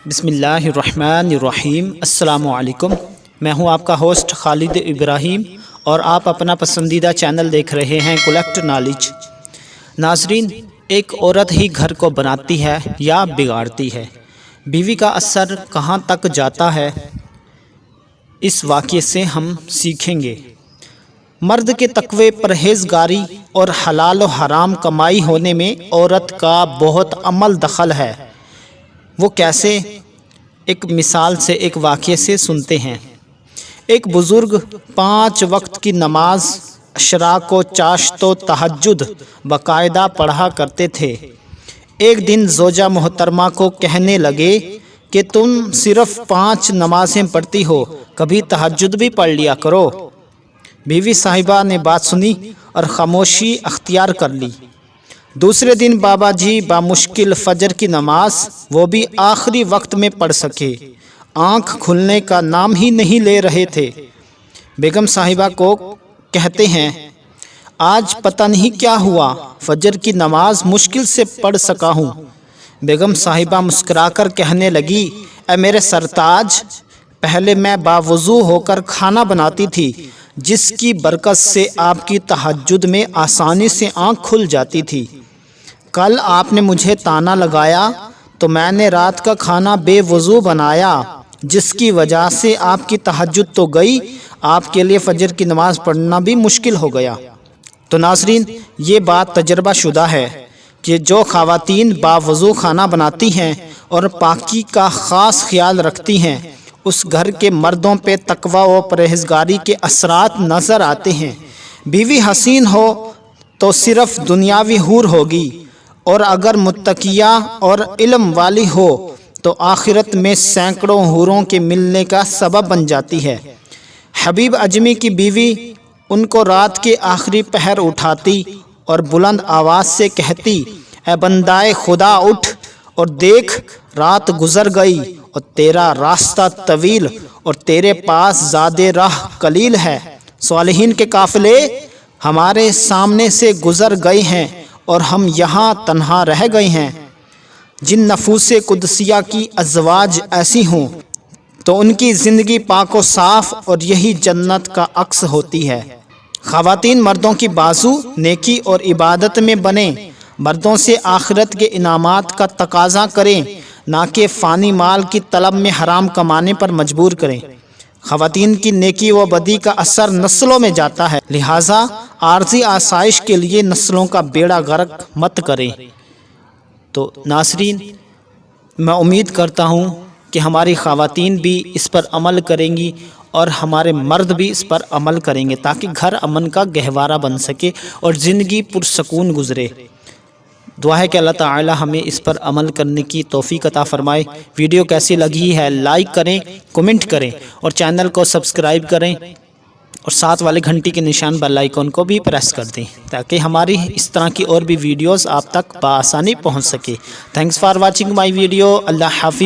بسم اللہ الرحمن الرحیم۔ السلام علیکم، میں ہوں آپ کا ہوسٹ خالد ابراہیم اور آپ اپنا پسندیدہ چینل دیکھ رہے ہیں کلیکٹ نالج۔ ناظرین، ایک عورت ہی گھر کو بناتی ہے یا بگاڑتی ہے؟ بیوی کا اثر کہاں تک جاتا ہے، اس واقعے سے ہم سیکھیں گے۔ مرد کے تقوی، پرہیزگاری اور حلال و حرام کمائی ہونے میں عورت کا بہت عمل دخل ہے۔ وہ کیسے؟ ایک مثال سے، ایک واقعے سے سنتے ہیں۔ ایک بزرگ 5 وقت کی نماز، اشراق و چاشت و تہجد باقاعدہ پڑھا کرتے تھے۔ ایک دن زوجہ محترمہ کو کہنے لگے کہ تم صرف 5 نمازیں پڑھتی ہو، کبھی تہجد بھی پڑھ لیا کرو۔ بیوی صاحبہ نے بات سنی اور خاموشی اختیار کر لی۔ دوسرے دن بابا جی بامشکل فجر کی نماز، وہ بھی آخری وقت میں پڑھ سکے، آنکھ کھلنے کا نام ہی نہیں لے رہے تھے۔ بیگم صاحبہ کو کہتے ہیں، آج پتہ نہیں کیا ہوا، فجر کی نماز مشکل سے پڑھ سکا ہوں۔ بیگم صاحبہ مسکرا کر کہنے لگی، اے میرے سرتاج، پہلے میں باوضو ہو کر کھانا بناتی تھی، جس کی برکت سے آپ کی تہجد میں آسانی سے آنکھ کھل جاتی تھی۔ کل آپ نے مجھے طعنہ لگایا تو میں نے رات کا کھانا بے وضو بنایا، جس کی وجہ سے آپ کی تہجد تو گئی، آپ کے لیے فجر کی نماز پڑھنا بھی مشکل ہو گیا۔ تو ناظرین، یہ بات تجربہ شدہ ہے کہ جو خواتین باوضو کھانا بناتی ہیں اور پاکی کا خاص خیال رکھتی ہیں، اس گھر کے مردوں پہ تقوی و پرہیزگاری کے اثرات نظر آتے ہیں۔ بیوی حسین ہو تو صرف دنیاوی حور ہوگی، اور اگر متقیہ اور علم والی ہو تو آخرت میں سینکڑوں حوروں کے ملنے کا سبب بن جاتی ہے۔ حبیب اجمی کی بیوی ان کو رات کے آخری پہر اٹھاتی اور بلند آواز سے کہتی، اے بندائے خدا اٹھ اور دیکھ، رات گزر گئی اور تیرا راستہ طویل اور تیرے پاس زادِ راہ قلیل ہے۔ صالحین کے قافلے ہمارے سامنے سے گزر گئے ہیں اور ہم یہاں تنہا رہ گئے ہیں۔ جن نفوس قدسیہ کی ازواج ایسی ہوں تو ان کی زندگی پاک و صاف اور یہی جنت کا عکس ہوتی ہے۔ خواتین مردوں کی بازو نیکی اور عبادت میں بنیں، مردوں سے آخرت کے انعامات کا تقاضا کریں، نہ کہ فانی مال کی طلب میں حرام کمانے پر مجبور کریں۔ خواتین کی نیکی و بدی کا اثر نسلوں میں جاتا ہے، لہٰذا عارضی آسائش کے لیے نسلوں کا بیڑا غرق مت کریں۔ تو ناظرین، میں امید کرتا ہوں کہ ہماری خواتین بھی اس پر عمل کریں گی اور ہمارے مرد بھی اس پر عمل کریں گے، تاکہ گھر امن کا گہوارہ بن سکے اور زندگی پرسکون گزرے۔ دعا ہے کہ اللہ تعالی ہمیں اس پر عمل کرنے کی توفیق عطا فرمائے۔ ویڈیو کیسی لگی ہے لائک کریں، کمنٹ کریں اور چینل کو سبسکرائب کریں، اور ساتھ والے گھنٹی کے نشان بیل آئیکن کو بھی پریس کر دیں، تاکہ ہماری اس طرح کی اور بھی ویڈیوز آپ تک بآسانی پہنچ سکے۔ Thanks for watching my video. Allah حافظ۔